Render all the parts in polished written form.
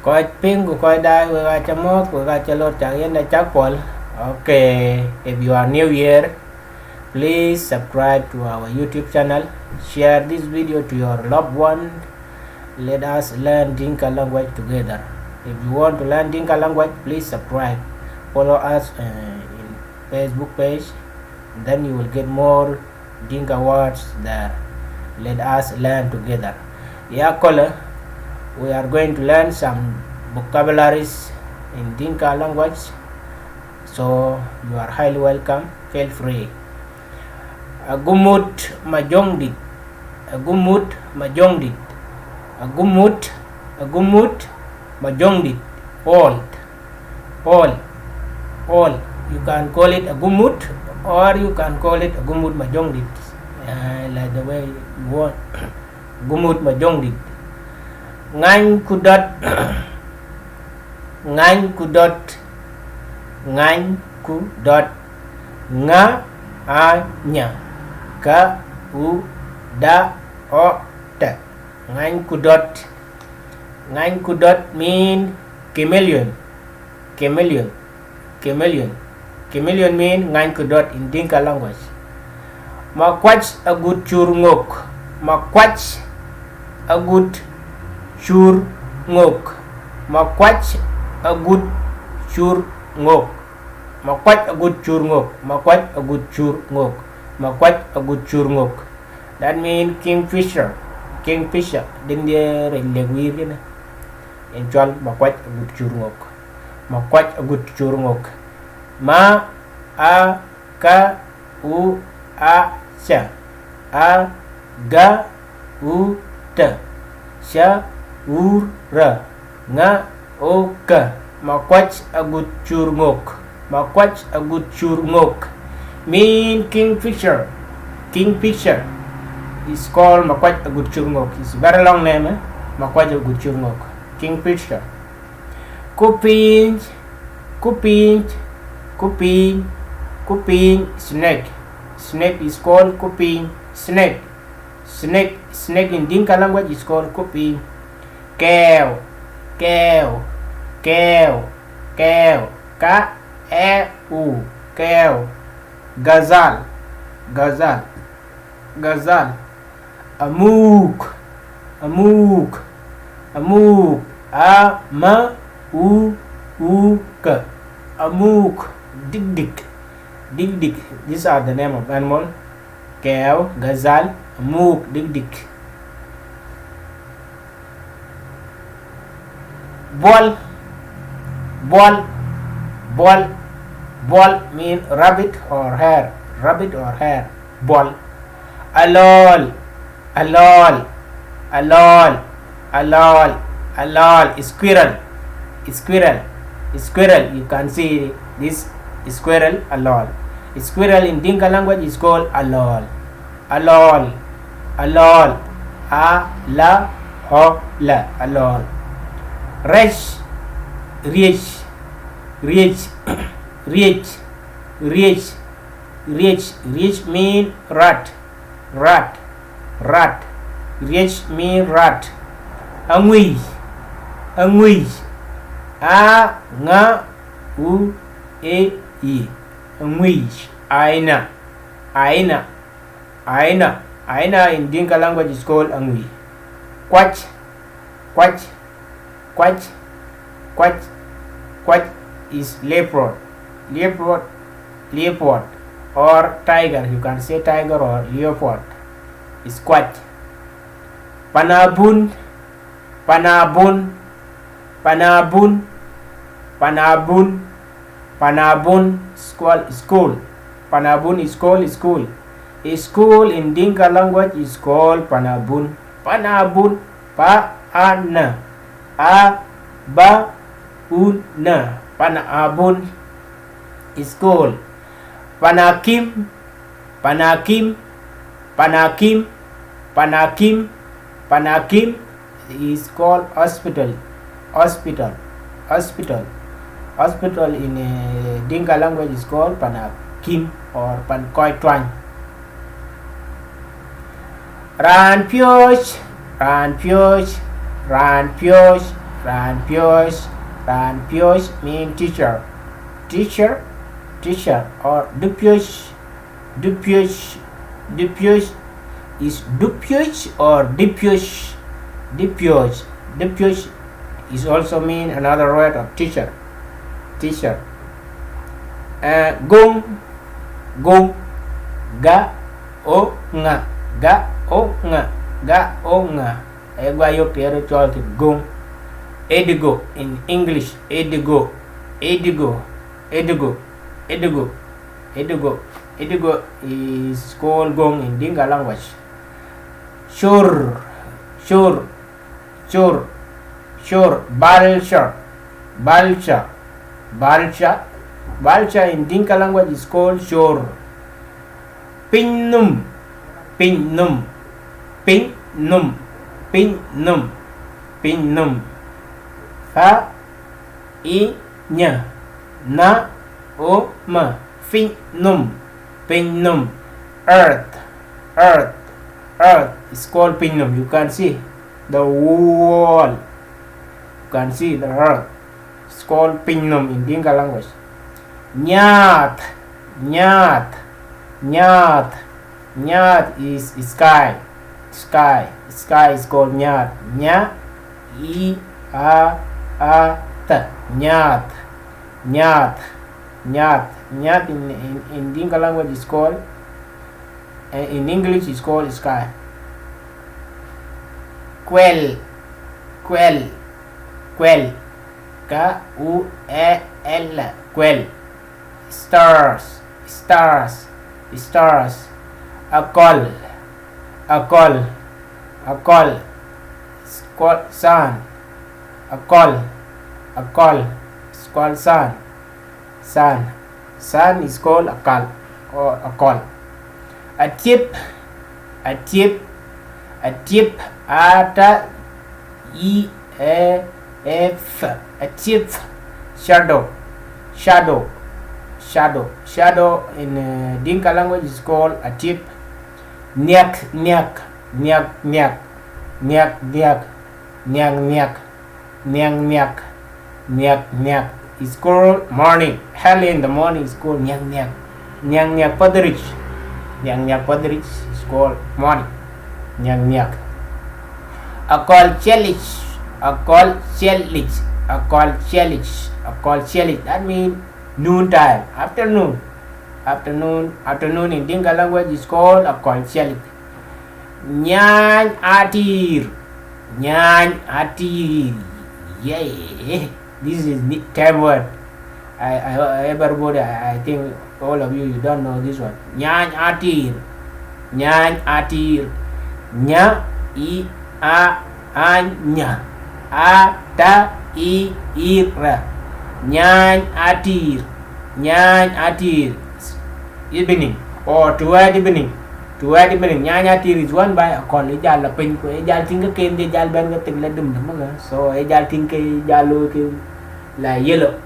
Coi ping của coi đai we ga chamot we ga chalot changen da chapol. Okay, if you are new here, please subscribe to our YouTube channel. Share this video to your loved one. Let us learn Dinka language together. If you want to learn Dinka language, please subscribe. Follow us in Facebook page. Then you will get more Dinka words there. Let us learn together. Yeah, caller. We are going to learn some vocabularies in Dinka language, so you are highly welcome. Feel free. Agumut majongdit, agumut majongdit, agumut majongdit. All. You can call it agumut, or you can call it agumut majongdit, like the way you want. Agumut majongdit. Ngany kudot nga anya ka u da o ta. Ngany kudot mean chameleon mean ngany kudot in Dinka language. Makwach a good churngok, makwach a good chur ngok, makwach a good chur ngok, makwach a good chur ngok, makwach a good chur ngok, makwach a good chur ngok. That means kingfisher. Din dia relewir gina. Enjual makwach a good chur ngok, makwach a good chur ngok. Ma a ka u a sha, a ga u ta, sha ura nga oka. Makwach agut churngok, makwach agut churngok mean kingfisher is called makwach agut churngok. It's very long name, makwach agut churngok, kingfisher. Kuping snake is called kuping. Snake in Dinka language is called kuping. Keo, ka e u, keo. Gazal, amuk, a ma u ka, amuk. Dik. These are the name of animal. Keo, gazal, amuk, dik. Ball mean rabbit or hare. Ball. Alol. Squirrel. You can see this squirrel. Alol. Squirrel in Dinka language is called alol. A la ho la. Alol. Reach mean rat. Reach mean rat. Angui. A nga u e i. Angui. Aina in Dinka language is called angui. Quach is leopard or tiger. You can say tiger or leopard. Is quach. Panabun school. Panabun is called school. A school in Dinka language is called panabun. Pa ana a ba una. Panabun is called. Panakim is called hospital. Hospital in Dinka language is called Panakim or Pankoi Twang. Ran Pioch Ran Piosh. Ran Piosh mean teacher. Teacher, teacher, or Dupiosh. Dupiosh. Dupiosh is Dupiosh or Dipiosh. Dipiosh. Dipiosh is also mean another word of teacher. Teacher. Gong. Gong. Ga o nga. Ga o nga. Ga o nga. Egwayo kero chalti gong. Edigo in English. Edigo. Edigo. Edigo. Edigo. Edigo. Edigo is called gong in Dinka language. Sure. Sure. Sure. Sure. Balcha. Balcha. Balcha. Balcha in Dinka language is called sure. Pinnum. Pinnum. Pinnum. Pinnum. Pinnum. Fa. I. Nya. Na. O. Ma. Pinnum. Pinnum. Earth. Earth. Earth is called pinnum. You can see the wall. You can see the earth. It's called pinnum in Dinka language. Nyat. Nyat. Nyat. Nyat is sky. Sky. Sky is called nyat. Nya. I. A. T. Nyat. Nyat. Nyat. Nyat in Dinka language is called, in English is called sky. Quell. Quell. Quell. K-U-E-L. Quell. Stars. Stars. Stars. A call. A call. A call. Sun. A call. A call. It's called sun. Sun. Sun is called a call or a call. A tip. A tip. A tip. Ata. E. A. F. A tip. Shadow. Shadow. Shadow. Shadow in Dinka language is called a tip. Nyak. Nyak. Nyak. Nyak. Nyak. Nyak. Nyak. Nyak. Nyak. Nyak. Nyak. Nyak. It's called morning. Early in the morning is called nyak. Nyak. Nyak. Nyak. Padrich. Nyak. Nyak. Padrich is called morning. Nyak. Nyak. A call chelich. A call chelich. A call chelich. A call chelich. That means noon time. Afternoon. Afternoon. Afternoon in Dinka language is called a call chelich. Nyan atir. Nyan atir. Yeah. This is the term word. Everybody, I think all of you don't know this one. Nyan atir. Nyan atir. Nya. I. A. Anya. A. Ta. I. Ira. Nyan atir. Nyan atir. Evening or toward evening. Toward evening. Nyan atir is one by a call. Ejal la pen ko. Ejal tinga ken de jal ben ga tigla dum dum. So ejal tinga jalo ke la yellow.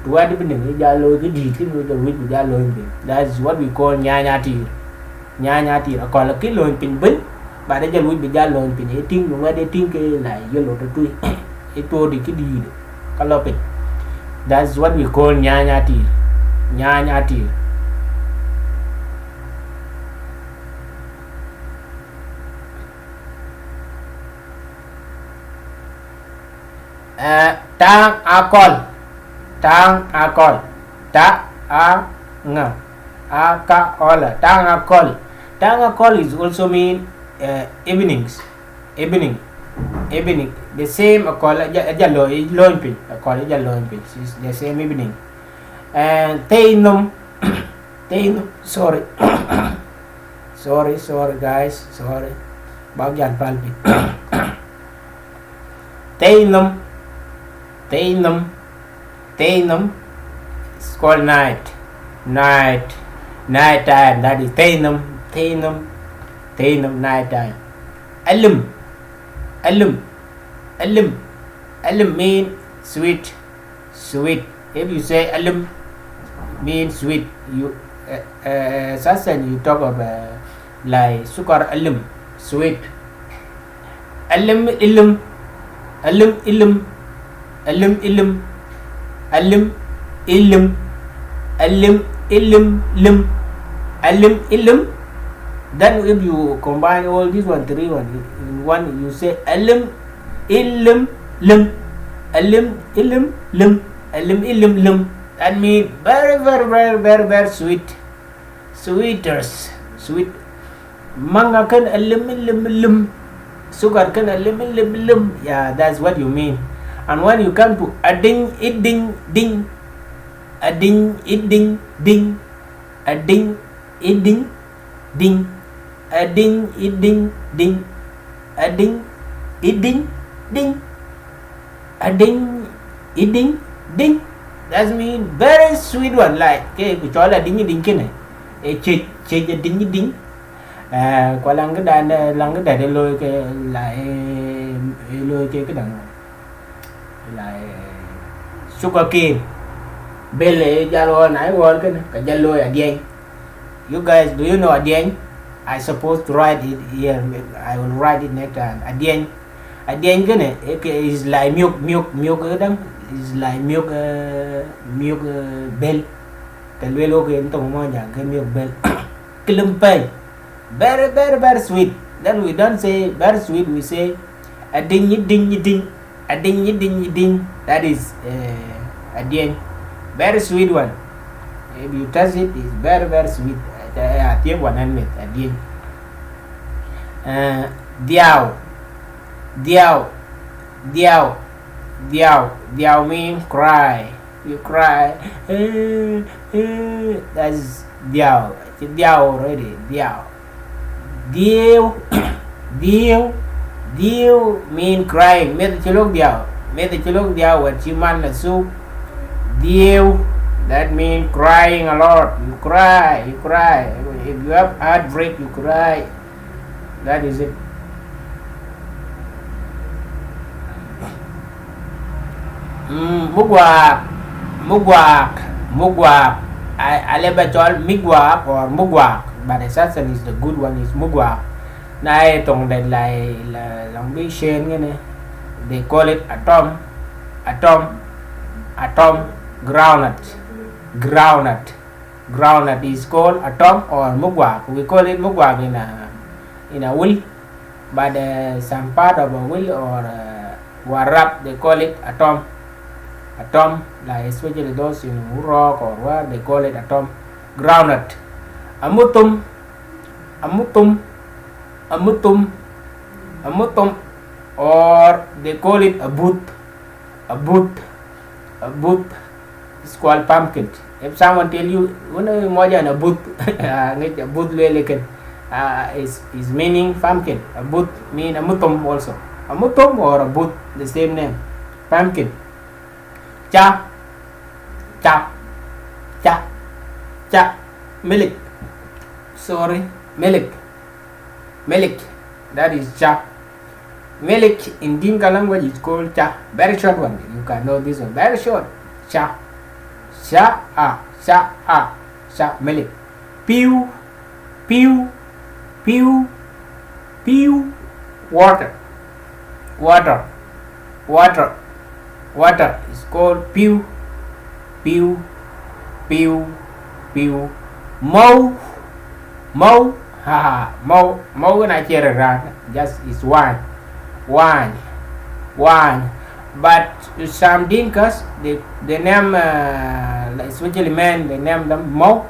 Toward evening. Ejalo ke di tin with the with jalo. That's what we call nyan atir. Nyan atir. A call ke lo pin bin. Ba da jal with jalo pin. E ting nga de ting ke la yellow to tu. Ito di ke di. Kalau pin. That's what we call nyan atir. Nyan atir. Tang akol. Tang akol. Ta a nga. Aka ola. Tang akol. Tang akol is also mean evenings. Evening. Evening. The same akol jalo loinpin. Akol jalo loinpin. It's the same evening. And Tainum. Tainum. Sorry. sorry guys. Sorry. Bagyan palpi. Tainum. Tainum. Tainum. It's called night. Night. Night time. That is Tainum. Tainum. Tainum. Night time. Alum. Alum. Alum. Alum mean sweet. Sweet. If you say alum mean sweet, you you talk of like sukar alum, sweet. Alum ilum. Alim ilim, alim ilim, alim ilim, alim ilim lim, alim ilim. Then if you combine all these three in one, you say alim ilim lim, alim ilim lim, alim ilim lim. That means very sweet, sweeters, sweet. Manga kan alim ilim lim, sugar kan alim ilim lim. Yeah, that's what you mean. And when you come to a ding, it ding, ding, a ding, it ding, ding, a ding, it ding, ding, a ding, it ding, ding, a ding, it ding, ding, a ding, it ding, ding. That means very sweet one, like cái cho là ding ding cái này, chơi ding ding. Qua lăng cái đàn để lôi cái lại lôi cái đàn lại sugar cane bele jalo nai wall cái jalo again. You guys, do you know again? I supposed to write it here. I will write it next time. Again cái này is like milk cái đó is like milk bell. Cái lôi lô cái tổng mà dạng cái milk bell. Klumpay, very sweet. Then we don't say very sweet. We say a ding ding, a ding ding. That is again very sweet one. If you taste it, it's very sweet. Tiếng one and with again. Diao means cry. You cry. That's diao. Diao already. Diao mean crying. Made the chulok diao. What you man la soup. Diao. That means crying a lot. You cry. If you have heartbreak, you cry. That is it. Mugwak. I never told migwak or mugwak, but the Saxon is the good one. Is mugwak. Nay tong that like long big chain. They call it atom. Groundnut is called atom or mugwak. We call it mugwak in a wool, but some part of a wool or warap they call it atom, like especially those in rock or where they call it atom. Groundnut. Amutum, or they call it a boot. It's called pumpkin. If someone tell you a boot, a boot is meaning pumpkin. A boot mean a mutum also. A mutum or a boot, the same name. Pumpkin. Cha. Milk. Milk. That is cha. Milk in Dinka language is called cha. Very short one. You can know this one. Very short. Cha. Milk. Pew. Water is called pew. Mow when I hear around just is wine. But some Dinkas they name especially men, they name them Mo.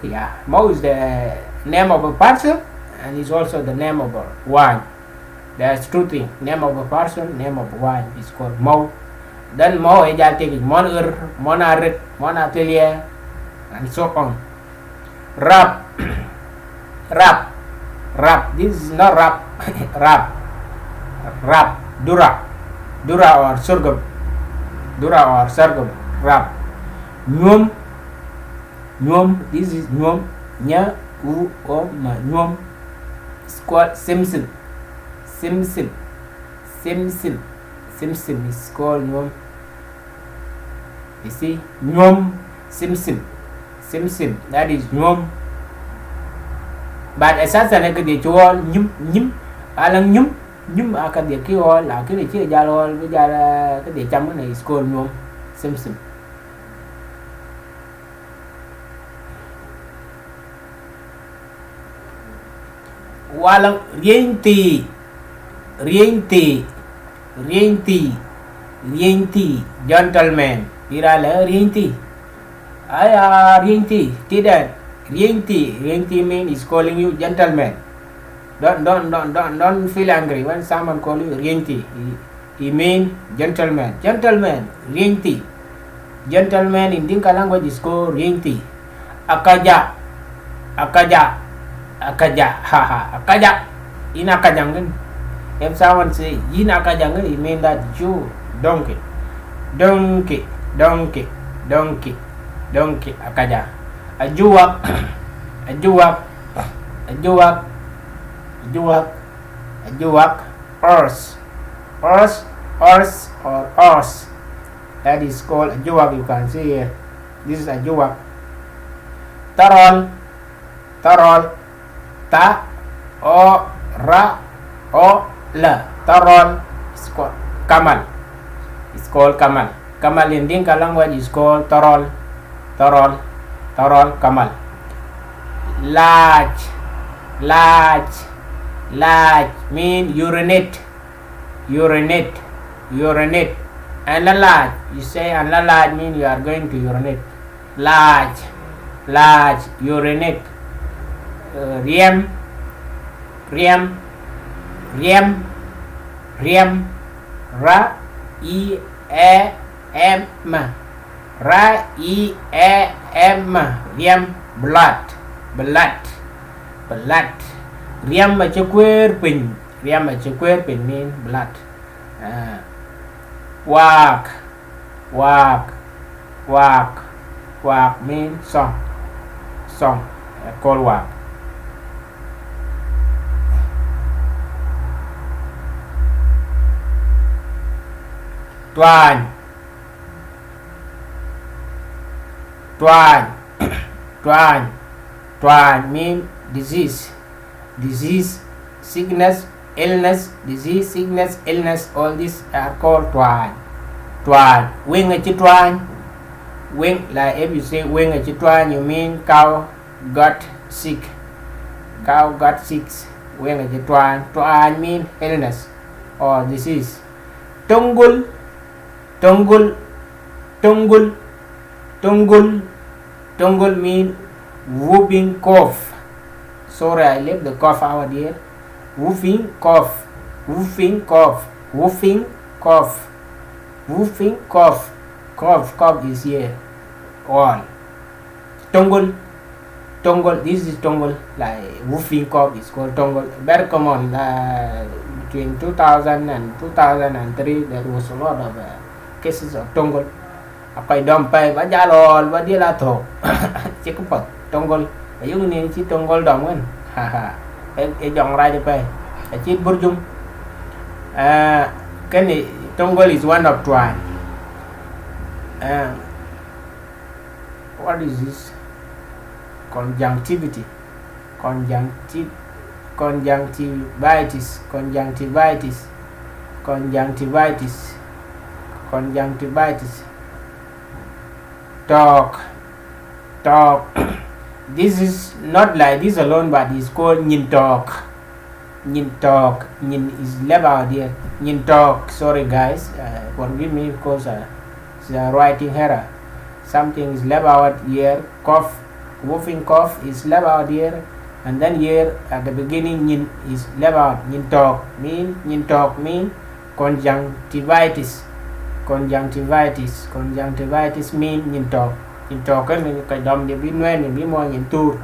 Yeah, Mo is the name of a person and is also the name of a wine. There's two things. Name of a person, name of wine is called Mo. Then Mo is taking Monarit, Monatelier, and so on. Rap. This is not rap. Rap. Dura or sorghum. Rap. Nyum. This is nyum. Nya u o ma nyum. It's called simsim. Simsim is called nyum. You see, nyum, simsim. That is nyum. But as such, I could do nyum. Alang nyum. nhum aka dia ki hol la ki chi ja hol bi ja cái dia chăm cái này school nhum sim sim walang rienti gentleman ira la rienti aya rienti tidak rienti mean is calling you gentleman. Don't feel angry when someone call you rienti. He mean gentleman rienti. Gentleman in Dinka language is called rienti. Akaja in akajangan. If someone say in akajangan, it mean that you donkey akaja. Ajuak horse or horse, that is called ajuak. You can see here, this is ajuak. Tarol ta o ra o la, tarol is called kamal. It's called kamal in Dinka language is called tarol kamal. Large mean urinate. And large, you say and large mean you are going to urinate. Large urinate. Riem ra i e m riem blood. Riem mà cho queer pin mean blood. Walk mean song called walk. Twine mean disease, sickness, illness, all these are called twine. Wing a twine. Wing, like if you say wing a twine, you mean cow got sick. Wing a twine mean illness or disease. Tungul mean whooping cough. Sorry, I left the cough out here. Whooping cough. Cough is here. All. Tungul. This is tungul. Like whooping cough is called tungul. Very common. Between 2000 and 2003, there was a lot of cases of tungul. Apai dompai ba jalol ba dia la tho. Chỉ có bật tungul. Ba yung ni chỉ tungul dom kan. E jong ra đi pai. Chỉ burjum. Cái này tungul is one of twine. What is this? Conjunctivitis. Talk. This is not like this alone, but it's called nyin talk. Nyin is left out here. Nyin talk. Sorry guys, forgive me because it's a writing error. Something is left out here. Cough, whooping cough is left out here, and then here at the beginning nyin is left out. Nyin talk mean conjunctivitis. Conjunctivitis mean nyin talk. Nyin talk kan cái dom dia bi nuen bi mo nyin tur.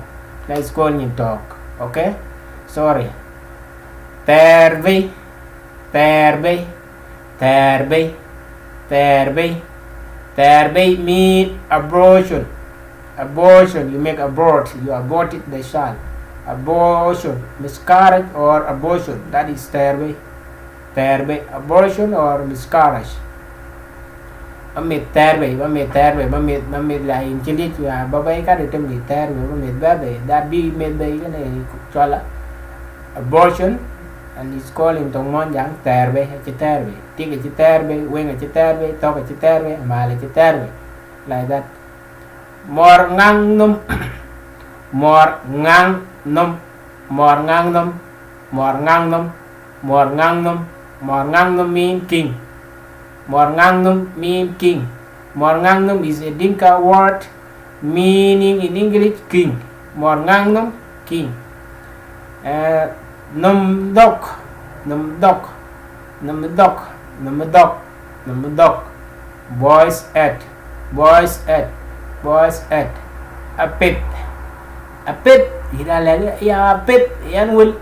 Let's call nyin talk. Okay? Sorry. Terbe mean abortion. You make abort. You aborted the child. Abortion, miscarriage or abortion. That is terbe. Abortion or miscarriage. Bamit là hình chữ liệt và ba bay các được trong liệt terbe. Bamit ba bay. That be made by cái này cho là abortion and it's called in Tongmonjang terbe, terbe, tik terbe, wing terbe, talk terbe, mal terbe, like that. Mor ngang num, mor ngang num, mor ngang num, mor ngang num, mor ngang num, mor ngang num mean king. Mor ngang num mean king. Mor ngang num is a Dinka word meaning in English king. Mor ngang num king. Num dok, num dok, num dok, num dok, num dok. Boys at, boys at, boys at. A pit, a pit. Ira lagi ya pit yan will.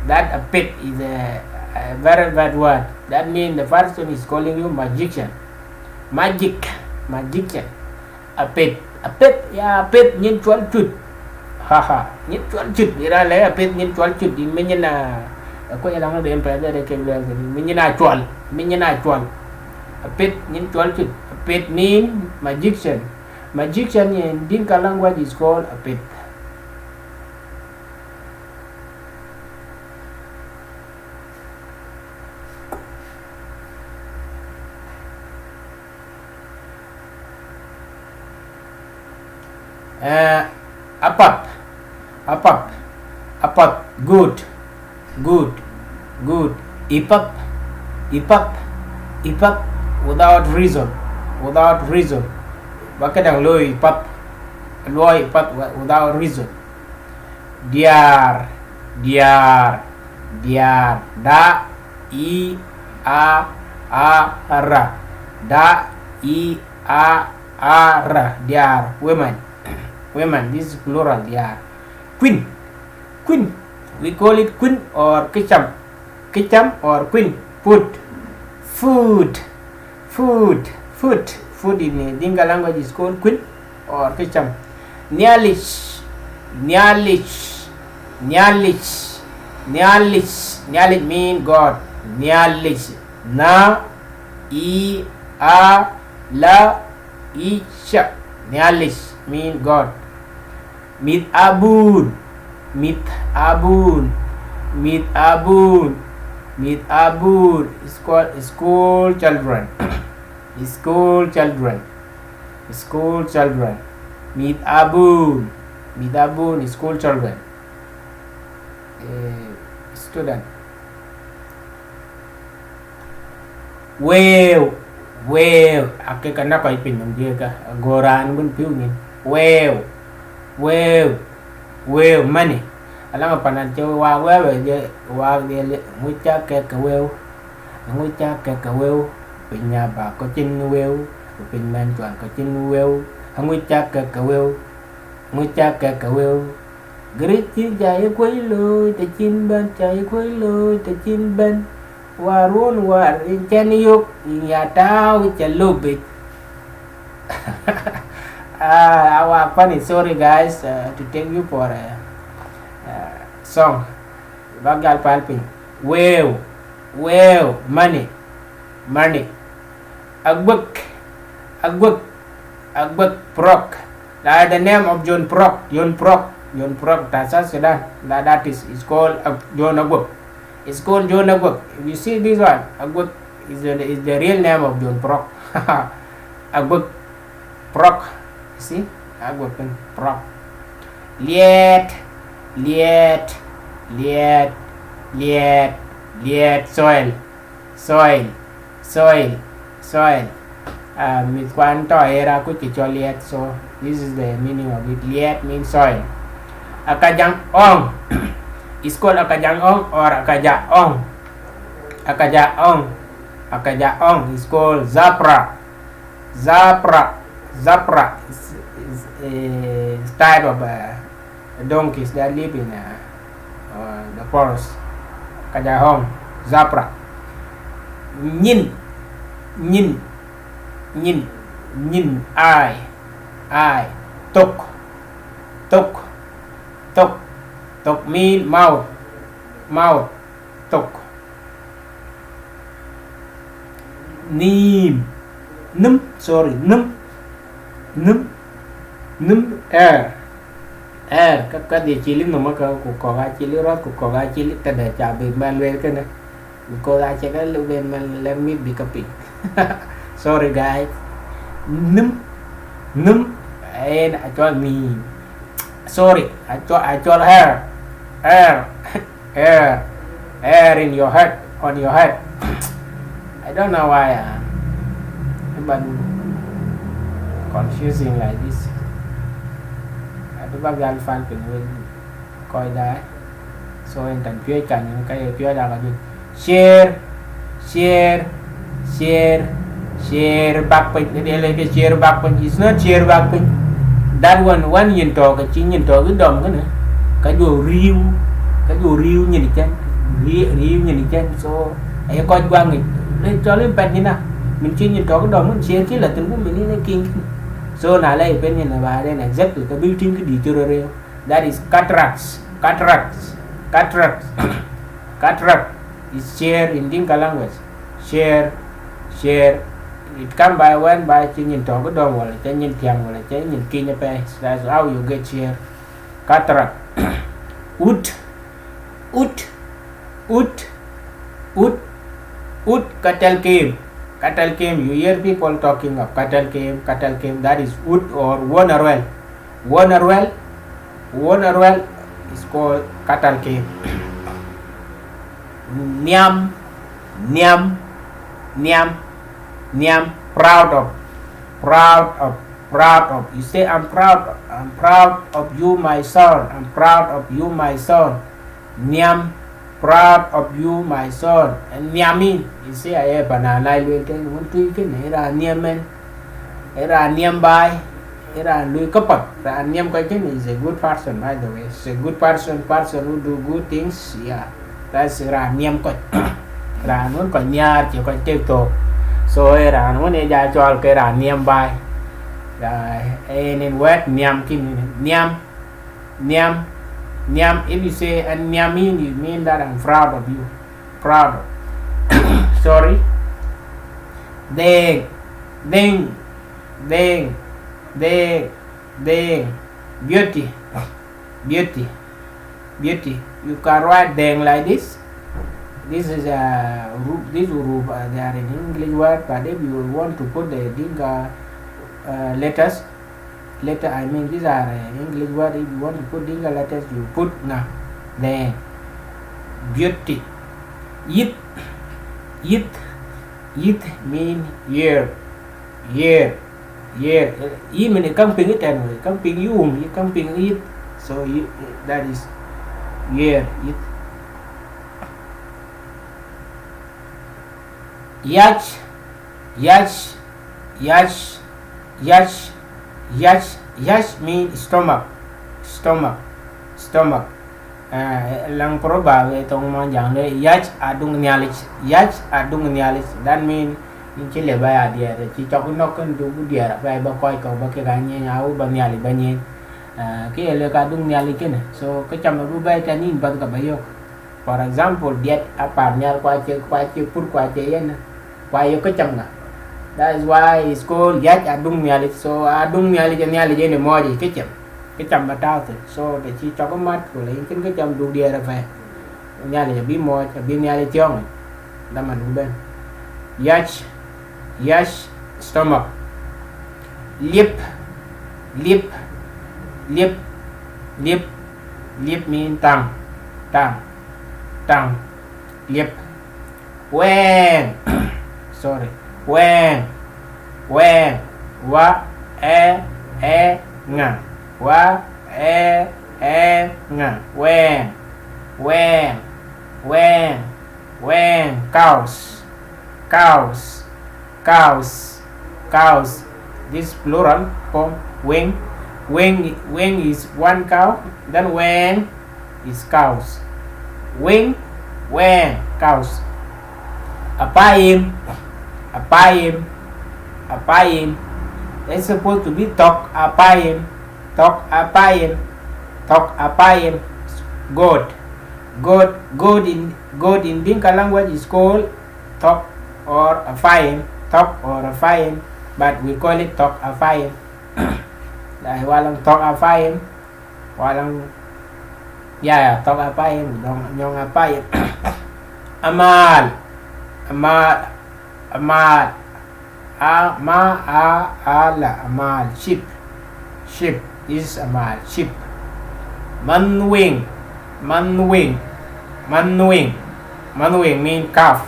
That a pit is a very bad word. That means the person is calling you magician. Magic, magician. A pit ya pit nhìn chuẩn chụt. Haha, nhìn chuẩn chụt. Ira lagi a pit nhìn chuẩn chụt. Di menyena. Aku yang lang ada empat ada kebel. Menyena cual, menyena cual. A pit nhìn chuẩn chụt. A pit mean magician. Magician in Dinka language is called a pit. Apat, apat, apat, good, good, good. Ipap, ipap, ipap, without reason, without reason. Bakadang loy ipap, loy ipap without reason. Diar, diar, diar. Da, I, a, ra. Da, I, a, ra. Diar, women. Women, this is plural, diar. Queen, queen. We call it queen or kicham. Kicham or queen. Food, food, food, food. Food in Dinka language is called queen or kicham. Nyalish, nyalish, nyalish, nyalish. Nyalish mean God. Nyalish. Na, I, a, la, I, sha. Nyalish mean God. Mit abun, mit abun, mit abun, mit abun. It's called school children. School children, school children. Mit abun, mit abun is school children. Student. Well, well. Ake kana kay pinong dia ka. Goran bun piu ni. Well, well, well. Money. Alang panan cho wa well je wa dia ngucha ke ka well. Ngucha ke ka well. Pinya ba ko chin well. Pin man chuan ko chin well. Ngucha ke ka well. Ngucha ke ka well. Grit chi jai quấy lôi ta chin ban chai quấy lôi ta chin ban. Warun war in Chaniyuk in Yatao Chalubit. Our funny, sorry guys to take you for a song. Bagal palping. Well, well, money, money. Agbuk, agbuk, agbuk prok. Like the name of John Prok, John Prok, John Prok. South Sudan. That is called John Agbuk. It's called John Agwak. If you see this one, Agwak is the real name of John Prok. Agwak Prok. See? Agwak and Prok. Liet, liet, liet, liet, liet, soil, soil, soil, soil. Mit kwanto era kuchicho liet. So this is the meaning of it. Liet means soil. Akajang ong. It's called akajaong or akajaong. Akajaong. Akajaong is called zapra. Zapra. Zapra is a type of donkeys that live in the forest. Akajaong. Zapra. Nyin. Nyin. Nyin. Nyin. I. Tok. Tok. Tok. Tok mean mouth, mouth, tok. Neem, sorry, num, air, ka de chili no ma ka ku ko ga chili rot ku ko ga chili ta de cha bi man le ka na ko ga che ka lu ben man let me be copy sorry guys num and I told me sorry I told her air in your head on your head I don't know why but confusing like this bác gan fan của người coi đá so anh tận phía cạnh những cái phía đó là gì share back page để lấy cái share back page is not share back page that one nhìn trò cái chính nhìn trò cái đầm cái nữa cái dù riu nhìn chân riu nhìn chân so ấy coi qua người lên cho lên page như nào mình chỉ nhìn trò cái đầm mình share cái là tình của mình lên kinh so na lai pen ni na ba then exactly the building ki deteriorate that is cataract is share in Dinka language share it come by when by chin to ko dom wala chin tiang wala chin kinya pe that's how you get share cataract cattle came, you hear people talking of cattle came, that is wood or Wonerwell is called cattle came. Nyam, proud of. You say I'm proud of you my son, Nyam, proud of you my son. And Nyamin, you say I have banana I will tell one to you can era Nyaman, era Nyambai, era Louis Kapat. Nyam Kajan is a good person, by the way. It's a good person who do good things. Yeah, that's era Nyam Kot. Ran one con yard, you can take to. So era one age all era Nyambai. And in what Nyam Kim Nyam, if you say and Nyamin, you mean that I'm proud of you. Sorry. Deng. Beauty. You can write deng like this. This is a this group. They are in English word, but if you want to put the Dinka letters. I mean these are English word. If you want to put Dinka letters, you put now. Then beauty. Yit mean year. Year mean camping it anyway. Camping you camping it. So that is year. Yach mean stomach. Lang proba itong mga jang le yach adung nyalich. That mean in Chile ba dia chi chok no kan du dia ba koi ko ba ke ganye nyau ba nyali ba nyen ke le ka dung nyali ken so ke cham bu ba ta nin ba ka ba yo for example diet apar nyal kwa che pur kwa che yen kwa yo ke cham na that is why it's called yach adung nyali so adung nyali je mo ji ke cham ba tao thì so để chi cho có mắt của lấy cái chăm đủ địa là phải nhà này bị mò bị nhà này tiêu này là mà đủ bên yach stomach lip mean tongue lip when sorry when wa e nga wa e nga when cows this plural form when is one cow then when is cows when cows apayim it's supposed to be talk apayim God in Dinka language is called talk or afayim, but we call it talk afayim. Dahil walang talk afayim, walang ya tong apa em nyong apa em amal amal amal ala amal sheep is amal sheep manwing mean calf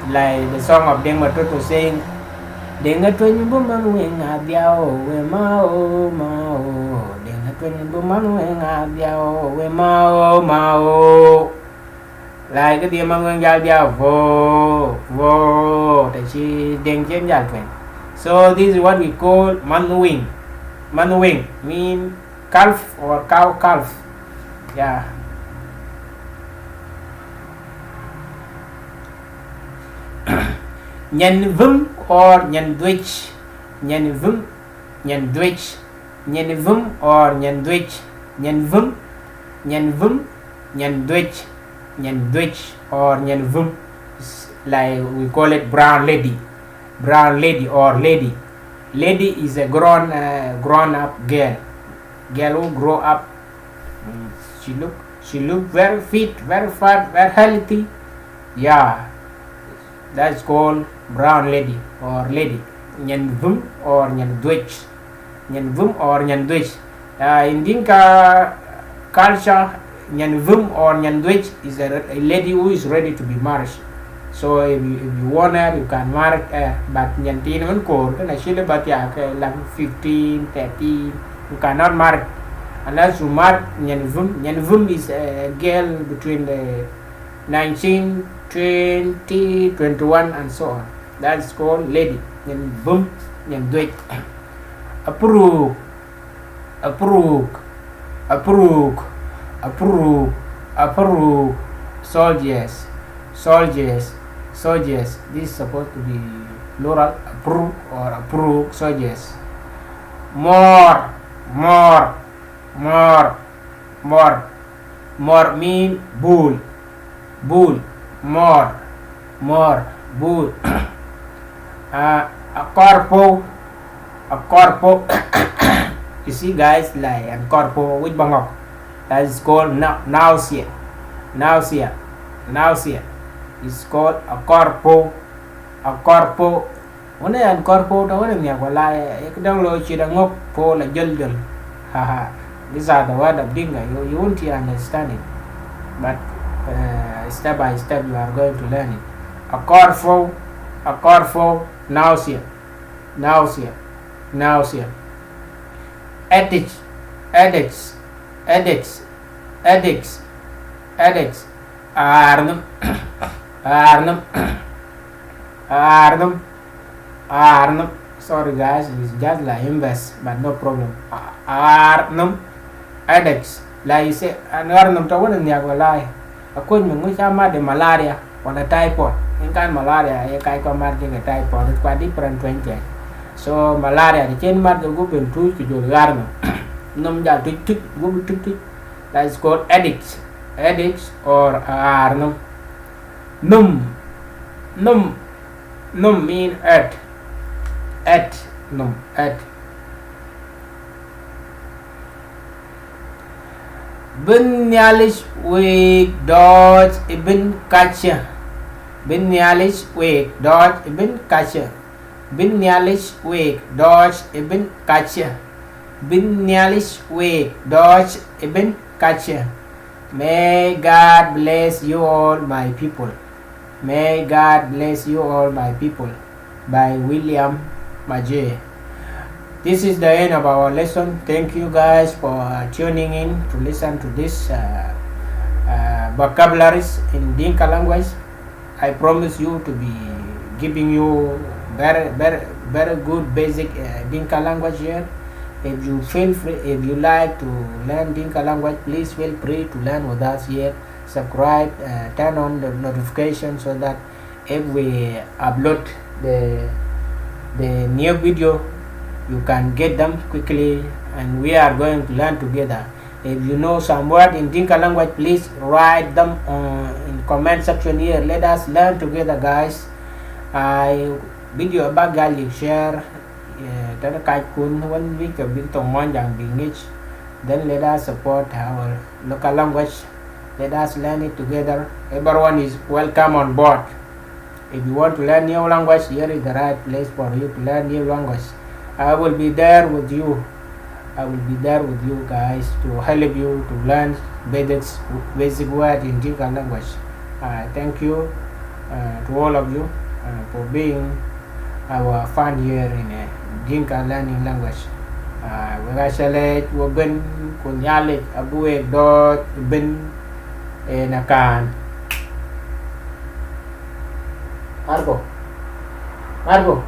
like the song of Dinka Language saying Dinga twin woman wing a biao we mao Dinga twin woman wing a biao we mao like the among gal biao vo that she ding chen gal twin. So this is what we call manwing mean calf or cow calf. Yeah. Nyan vum or nyan dwich or nyan vum, like we call it brown lady or lady is a grown up girl who grow up. She look very fit, very fat, very healthy. Yeah, that's called brown lady or lady. Nyan vum or nyan dwich. In Dinka culture, nyan vum or nyan dwich is a lady who is ready to be married. So if you want her, you can marry her. But nyan tin man ko kana shile bat ya ke like 15, 13, you cannot marry unless you marry nyan vum. Nyan vum is a girl between the 19, 20, 21 and so on. That's called lady. Nyan vum, nyan dwich. Approve. Soldiers. This is supposed to be plural. Approve soldiers. More mean bull. More bull. A corpo. You see guys, like and corpo with bangok. That is called nausea. It's called a corpo. When I corpo, the one ya wala ekdang lo chi ngok po la jol. Haha. These are the word of Dinka. You won't understand it, but step by step you are going to learn it. A corpo, nausea. Addicts. Arnum. Sorry guys, it's just like invest, but no problem. Arnum. Addicts. Like you say, arnum to one in the agolai. A could me de malaria or a typhoid. In kind malaria, a kai commanding a typhoid, it's quite different 20. So malaria, the chain mark the group in two to your garden. Num ja tick, that's called addicts or arnum. Num mean at num at. Binyalish week dodge ibn kacha. Binyalish week dodge ibn kacha. Binyalish week dodge ibn kacha. Binyalish week dodge ibn kacha. May God bless you all, my people. May God bless you all, my people. By William Maje. This is the end of our lesson. Thank you guys for tuning in to listen to this vocabularies in Dinka language. I promise you to be giving you very good basic Dinka language here. If you feel free, if you like to learn Dinka language, please feel free to learn with us here. Subscribe, turn on the notification so that if we upload the new video, you can get them quickly, and we are going to learn together. If you know some word in Dinka language, please write them in comment section here. Let us learn together, guys. I video about gali share Tana kai kun one week a big to monjang being then let us support our local language. Let us learn it together. Everyone is welcome on board. If you want to learn new language, here is the right place for you to learn new language. I will be there with you. I will be there with you guys to help you to learn basic word in Dinka language. Thank you to all of you for being our fun here in Dinka learning language. Wegashalet wabin kunyalit abuek dot bin nakan. Marco.